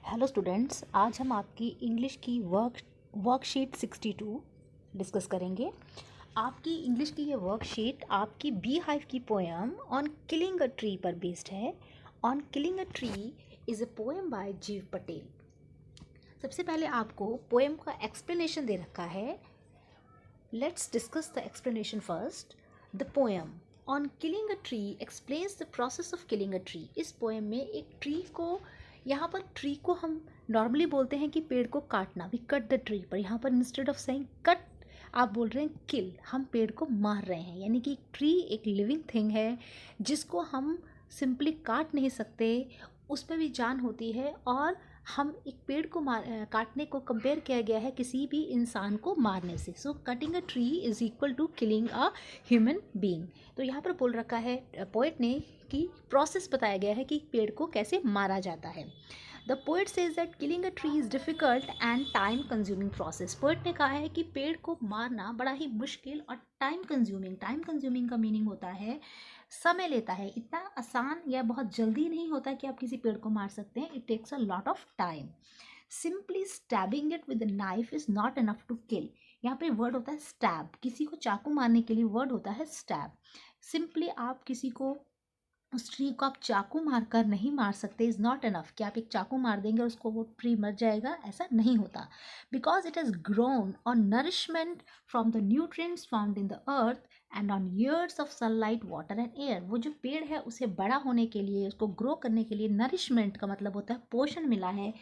Hello students, आज हम आपकी इंग्लिश की वर्कशीट 62 डिस्कस करेंगे। आपकी इंग्लिश की ये वर्कशीट आपकी बी हाइव की poem on killing a tree पर बेस्ड है। On killing a tree is a poem by जीव पटेल। सबसे पहले आपको पोएम का एक्सप्लेनेशन दे रखा है। Let's discuss the explanation first. The poem on killing a tree explains the process of killing a tree. इस पोएम में एक ट्री को, यहाँ पर ट्री को हम नॉर्मली बोलते हैं कि पेड़ को काटना, वी कट द ट्री, पर यहाँ पर इंस्टेड ऑफ सेइंग कट आप बोल रहे हैं किल, हम पेड़ को मार रहे हैं। यानी कि ट्री एक लिविंग थिंग है जिसको हम सिंपली काट नहीं सकते, उस पर भी जान होती है। और हम एक पेड़ को काटने को कंपेयर किया गया है किसी भी इंसान को मारने से। So cutting a tree is equal to killing a human being. तो यहाँ पर बोल रखा है पोएट ने कि प्रोसेस बताया गया है कि पेड़ को कैसे मारा जाता है। The poet says that killing a tree is difficult and time consuming process. Poet ने कहा है कि पेड़ को मारना बड़ा ही मुश्किल और टाइम कंज्यूमिंग। टाइम कंज्यूमिंग का मीनिंग होता है समय लेता है, इतना आसान या बहुत जल्दी नहीं होता कि आप किसी पेड़ को मार सकते हैं। It takes a lot of time. Simply stabbing it with knife is not enough to kill. यहाँ पे वर्ड होता है स्टैब, किसी को चाकू मारने के लिए वर्ड होता है स्टैब। सिंपली आप किसी को, उस ट्री को आप चाकू मारकर नहीं मार सकते। इज़ नॉट इनफ कि आप एक चाकू मार देंगे और उसको वो ट्री मर जाएगा, ऐसा नहीं होता। Because it has grown on nourishment from the nutrients found in the earth and on years of sunlight water and air. वो जो पेड़ है उसे बड़ा होने के लिए, उसको ग्रो करने के लिए, नरिशमेंट का मतलब होता है पोषण मिला है।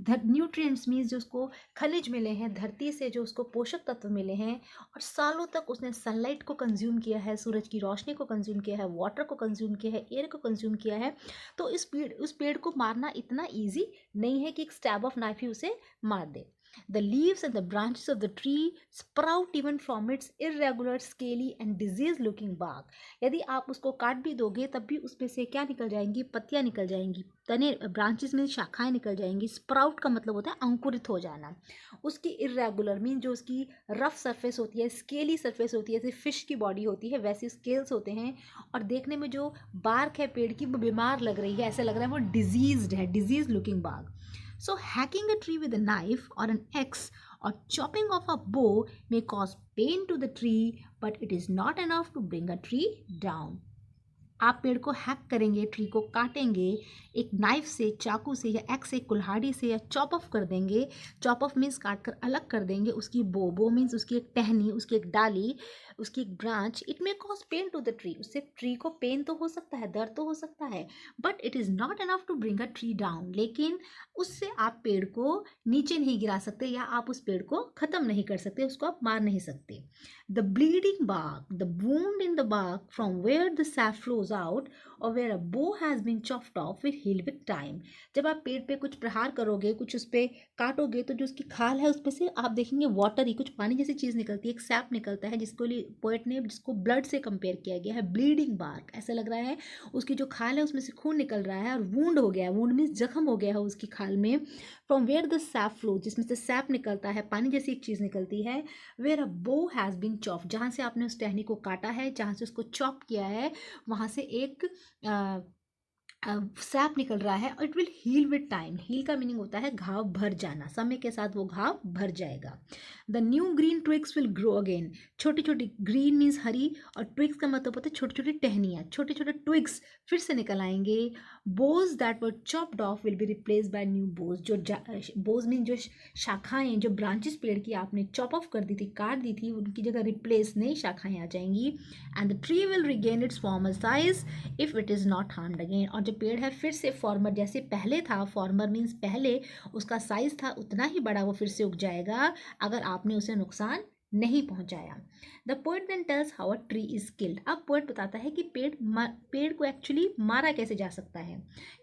न्यूट्रिएंट्स मीन्स जो उसको खनिज मिले हैं धरती से, जो उसको पोषक तत्व मिले हैं, और सालों तक उसने सनलाइट को कंज्यूम किया है, सूरज की रोशनी को कंज्यूम किया है, वाटर को कंज्यूम किया है, एयर को कंज्यूम किया है। तो उस पेड़ को मारना इतना ईजी नहीं है कि एक स्टैब ऑफ नाइफ ही उसे मार दे। The leaves and the branches of the tree sprout even from its irregular, scaly and disease-looking bark. यदि आप उसको काट भी दोगे तब भी उसमें से क्या निकल जाएंगी? पत्तियां निकल जाएंगी, तने, ब्रांचेस में शाखाएं निकल जाएंगी। स्प्राउट का मतलब होता है अंकुरित हो जाना। उसकी इरेगुलर मीन जो उसकी रफ सरफेस होती है, स्केली सरफेस होती है, जैसे फिश की बॉडी होती है वैसे स्केल्स होते हैं। और देखने में जो बार्क है पेड़ की वो बीमार लग रही है, ऐसा लग रहा है वो डिजीज्ड है, disease looking bark. So hacking a tree with a knife or an axe or chopping off a bow may cause pain to the tree, but it is not enough to bring a tree down. आप पेड़ को hack करेंगे, tree को काटेंगे एक knife से, चाकू से या एक्स से, कुल्हाड़ी से, या चॉप ऑफ कर देंगे। चॉप ऑफ मीन्स काट कर अलग कर देंगे उसकी बो मीन्स उसकी एक टहनी, उसकी एक डाली, उसकी एक branch. It may cause pain to the tree. उससे ट्री को पेन तो हो सकता है, दर्द तो हो सकता है, but it is not enough to bring a tree down. लेकिन उससे आप पेड़ को नीचे नहीं गिरा सकते, या आप उस पेड़ को ख़त्म नहीं कर सकते, उसको आप मार नहीं सकते। The bleeding bark, the wound in the bark from where the sap flows out or where a bough has been chopped off will heal with time. जब आप पेड़ पे कुछ प्रहार करोगे, कुछ उस पर काटोगे, तो जो उसकी खाल है उस पर से आप देखेंगे वाटर ही, कुछ पानी जैसी चीज़ निकलती है, एक सैप निकलता है, जिसको पोएट ने जिसको ब्लड से कंपेयर किया गया है, ब्लीडिंग बार्क। ऐसा लग रहा है उसकी जो खाल है उसमें से खून निकल रहा है, और वूंड हो गया है, वूंड मीन्स जख्म हो गया है उसकी खाल में। From where the sap flow, जिसमें से सैप निकलता है, पानी जैसी एक चीज़ निकलती है। वेयर अ बो हैज़ बीन चॉप, जहाँ से आपने उस टहनी को काटा है, जहाँ से उसको चॉप किया है, वहाँ से एक सैप निकल रहा है। और it will heal with time. Heal का मीनिंग होता है घाव भर जाना, समय के साथ वो घाव भर जाएगा। The new green twigs will grow again. छोटी छोटी, ग्रीन मीन्स हरी, और ट्विग्स का मतलब होता है छोटी छोटी टहनियाँ, छोटे छोटे ट्विग्स फिर से निकल आएंगे। Boughs that were chopped off will be replace by new boughs. जो बोज मीन जो शाखाएं, जो ब्रांचेस पेड़ की आपने चॉप ऑफ कर दी थी, काट दी थी, उनकी जगह रिप्लेस नई शाखाएं आ जाएंगी। And the tree will regain it's farmer size if it is not harmed again. और जो पेड़ है फिर से फॉर्मर जैसे पहले था, फॉर्मर मीन्स पहले उसका साइज था उतना ही बड़ा वो फिर से उग जाएगा अगर आपने उसे नुकसान नहीं पहुंचाया। The poet then tells how a tree is killed. अब पोएट बताता है कि पेड़ को एक्चुअली मारा कैसे जा सकता है।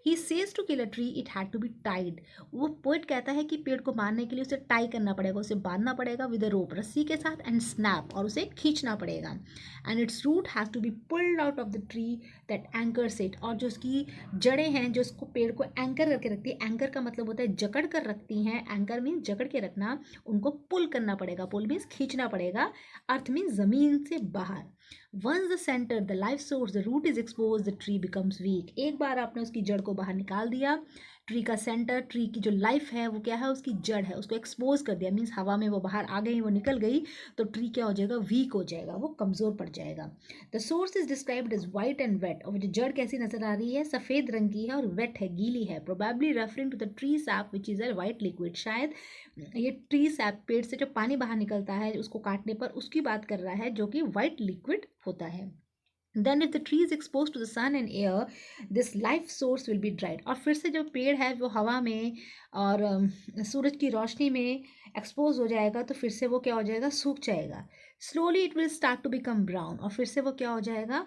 He says to kill a tree it had to be tied. वो पोएट कहता है कि पेड़ को मारने के लिए उसे टाई करना पड़ेगा, उसे बांधना पड़ेगा विद अ रोप, रस्सी के साथ, एंड स्नैप, और उसे खींचना पड़ेगा। And its root has to be pulled out of the tree that anchors it. और जो उसकी जड़ें हैं जो उसको पेड़ को एंकर करके रखती है, एंकर का मतलब होता है जकड़ कर रखती हैं, एंकर मीन्स जकड़ के रखना, उनको पुल करना पड़ेगा। पुल मीन्स खींचना पड़ेगा, अर्थ मीन्स जमीन से बाहर। Once the centre the life source the root is expose the tree becomes weak. एक बार आपने उसकी जड़ को बाहर निकाल दिया, ट्री का सेंटर, ट्री की जो लाइफ है वो क्या है, उसकी जड़ है, उसको एक्सपोज कर दिया, मीन्स हवा में वो बाहर आ गई, वो निकल गई, तो ट्री क्या हो जाएगा, वीक हो जाएगा, वो कमज़ोर पड़ जाएगा। The source is described as white and wet, और जो जड़ कैसी नजर आ रही है, सफ़ेद रंग की है और वेट है, गीली है, probably referring to the tree sap which is a white liquid. शायद ये ट्री सैप, पेड़ से जो पानी बाहर निकलता है उसको काटने पर, उसकी बात कर रहा है, जो कि वाइट लिक्विड होता है। Then if the tree is exposed to the sun and air, this life source will be dried। और फिर से जो पेड़ है वो हवा में और सूरज की रोशनी में एक्सपोज हो जाएगा, तो फिर से वो क्या हो जाएगा, सूख जाएगा। Slowly it will start to become brown, और फिर से वो क्या हो जाएगा,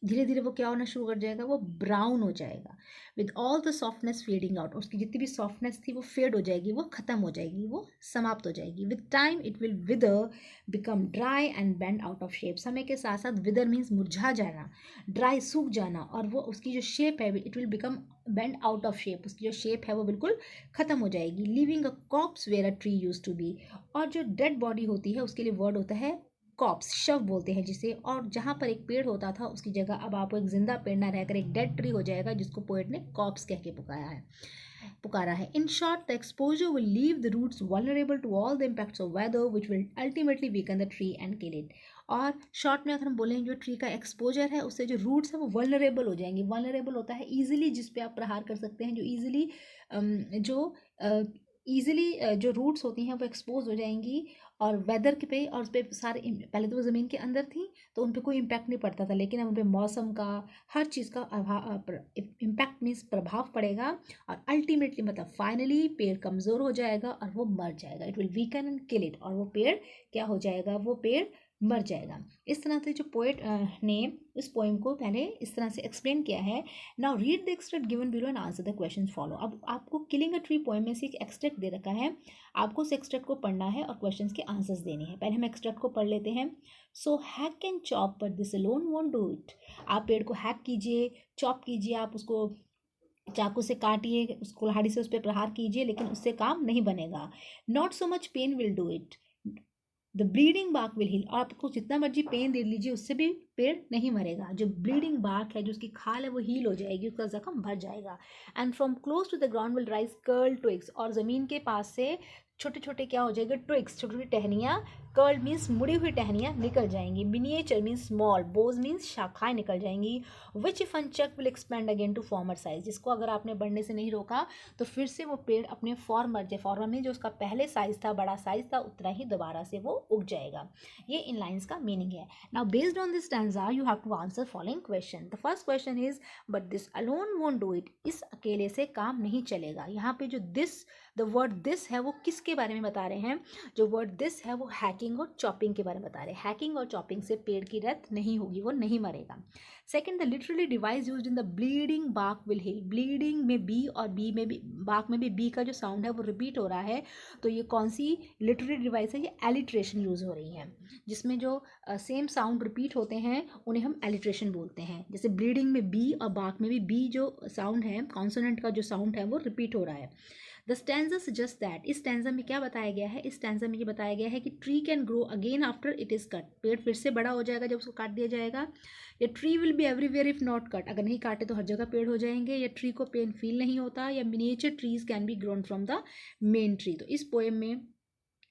धीरे धीरे वो क्या होना शुरू कर जाएगा, वो ब्राउन हो जाएगा। With all the softness fading out, उसकी जितनी भी सॉफ्टनेस थी वो फेड हो जाएगी, वो खत्म हो जाएगी, वो समाप्त हो जाएगी। With time it will wither, become dry and bend out of shape. समय के साथ साथ विदर मीन्स मुरझा जाना, ड्राई सूख जाना, और वो उसकी जो शेप है it will become bend out of shape, उसकी जो शेप है वो बिल्कुल खत्म हो जाएगी। Living a corpse where a tree use to be, और जो डेड बॉडी होती है उसके लिए वर्ड होता है कॉप्स, शव बोलते हैं जिसे। और जहाँ पर एक पेड़ होता था उसकी जगह अब आपको एक जिंदा पेड़ ना रहकर एक डेड ट्री हो जाएगा, जिसको पोएट ने कॉप्स कह के पुकारा है। In short the exposure will leave the roots vulnerable to all the impacts of weather which will ultimately weaken the tree and kill it. और शॉर्ट में अगर हम बोलें, जो ट्री का एक्सपोजर है उससे जो रूट्स है वो वल्नरेबल हो जाएंगे। वल्नरेबल होता है ईजिली, जिस पे आप प्रहार कर सकते हैं, जो ईजिली जो रूट्स होती हैं वो एक्सपोज हो जाएंगी, और वेदर के पे, और उस पर सारे पहले तो वो ज़मीन के अंदर थी तो उन पर कोई इम्पैक्ट नहीं पड़ता था, लेकिन अब उन पर मौसम का, हर चीज़ का इम्पैक्ट मीन्स प्रभाव पड़ेगा, और अल्टीमेटली मतलब फाइनली पेड़ कमज़ोर हो जाएगा और वो मर जाएगा। It will weaken and kill it, और वो पेड़ क्या हो जाएगा, वो पेड़ मर जाएगा। इस तरह से जो पोएट ने इस पोएम को पहले इस तरह से एक्सप्लेन किया है। Now read the extract given below and answer the question follow. अब आपको किलिंग अ ट्री पोएम में से एक एक्सट्रैक्ट दे रखा है, आपको उस एक्सट्रैक्ट को पढ़ना है और क्वेश्चंस के आंसर्स देने हैं। पहले हम एक्सट्रैक्ट को पढ़ लेते हैं। So hack and chop but this alone won't do it. आप पेड़ को हैक कीजिए, चॉप कीजिए, आप उसको चाकू से काटिए, उस कुल्हाड़ी से उस पर प्रहार कीजिए, लेकिन उससे काम नहीं बनेगा। Not so much pain will do it, the bleeding bark will heal. आपको जितना मर्जी पेन दे लीजिए, उससे भी पेड़ नहीं मरेगा। जो ब्लीडिंग बार्क है, जो उसकी खाल है, वो हील हो जाएगी, उसका जख्म भर जाएगा। And from close to the ground will rise curl twigs, और ज़मीन के पास से छोटे छोटे क्या हो जाएंगे, ट्विग्स, छोटी छोटी टहनियाँ, कर्ल मीन्स मुड़ी हुई टहनियाँ निकल जाएंगी। Miniature means small, boughs means शाखाएं निकल जाएंगी। Which if uncheck will expand again to former size, जिसको अगर आपने बढ़ने से नहीं रोका तो फिर से वो पेड़ अपने फॉर्मर में जो उसका पहले साइज था, बड़ा साइज था, उतना ही दोबारा से वो उग जाएगा। ये इन लाइन्स का मीनिंग है। Now based on this stanza you have to answer following question. The first question is but this alone won't do it, इस अकेले से काम नहीं चलेगा। यहाँ पे जो दिस, द वर्ड दिस है वो किसके बारे में बता रहे हैं, जो वर्ड दिस है वो हैकिंग और चॉपिंग के बारे में बता रहे हैं। हैकिंग और चॉपिंग से पेड़ की डेथ नहीं होगी, वो नहीं मरेगा। Second, the literary device used in the bleeding bark will heal. Bleeding में बी और बी में भी, बार्क में भी बी का जो साउंड है वो रिपीट हो रहा है, तो ये कौन सी लिटररी डिवाइस है, ये एलिट्रेशन यूज हो रही है, जिसमें जो सेम साउंड रिपीट होते हैं उन्हें हम एलिट्रेशन बोलते हैं। जैसे ब्लीडिंग में बी और बार्क में भी बी जो साउंड है, कॉन्सोनेंट का जो साउंड है वो रिपीट हो रहा है। द स्टैंजा सजेस्ट दैट, इस स्टैंजा में क्या बताया गया है, इस स्टैंजा में ये बताया गया है कि tree can grow again after it is cut, पेड़ फिर से बड़ा हो जाएगा जब उसको काट दिया जाएगा। या tree will be everywhere if not cut, अगर नहीं काटे तो हर जगह पेड़ हो जाएंगे। या ट्री को पेन फील नहीं होता। या miniature trees can be grown from the main tree. तो इस पोएम में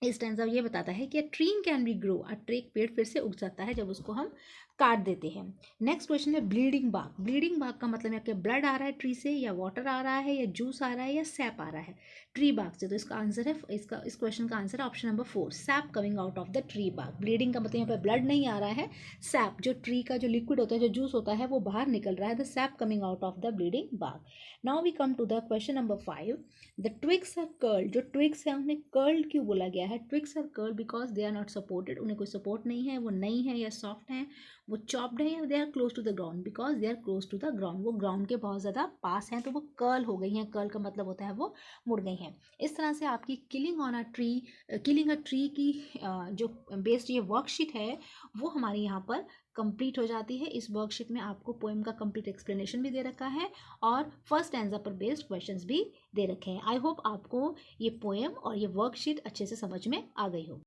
इस स्टैंजा ये बताता है कि ट्री कैन बी ग्रो, एक पेड़ फिर से उग जाता है जब उसको हम काट देते हैं। नेक्स्ट क्वेश्चन है ब्लीडिंग बार्क। ब्लीडिंग बार्क का मतलब है कि ब्लड आ रहा है ट्री से, या वाटर आ रहा है, या जूस आ रहा है, या सैप आ रहा है ट्री बार्क से। तो इसका आंसर है, इस क्वेश्चन का आंसर है option number 4, sap coming out of the tree bark. Bleeding का मतलब यहाँ पे ब्लड नहीं आ रहा है, सैप जो ट्री का जो लिक्विड होता है, जो जूस होता है, वो बाहर निकल रहा है, the sap coming out of the bleeding bark. Now we come to the question number 5, the twigs are curled. जो ट्विग्स है उन्हें कर्ल्ड क्यों बोला गया है? Twigs are curled because they are not supported, उन्हें कोई सपोर्ट नहीं है, वो नहीं है या सॉफ्ट है, वो चॉप्ड है, या they are close to the ground because they are close to the ground, वो ग्राउंड के बहुत ज़्यादा पास हैं, तो वो कर्ल हो गई हैं। कर्ल का मतलब होता है वो मुड़ गई हैं। इस तरह से आपकी किलिंग अ ट्री की जो बेस्ड ये वर्कशीट है वो हमारी यहाँ पर कंप्लीट हो जाती है। इस वर्कशीट में आपको पोएम का कंप्लीट एक्सप्लेनेशन भी दे रखा है और फर्स्ट स्टैंजा पर बेस्ड क्वेश्चंस भी दे रखे हैं। आई होप आपको ये पोएम और ये वर्कशीट अच्छे से समझ में आ गई हो।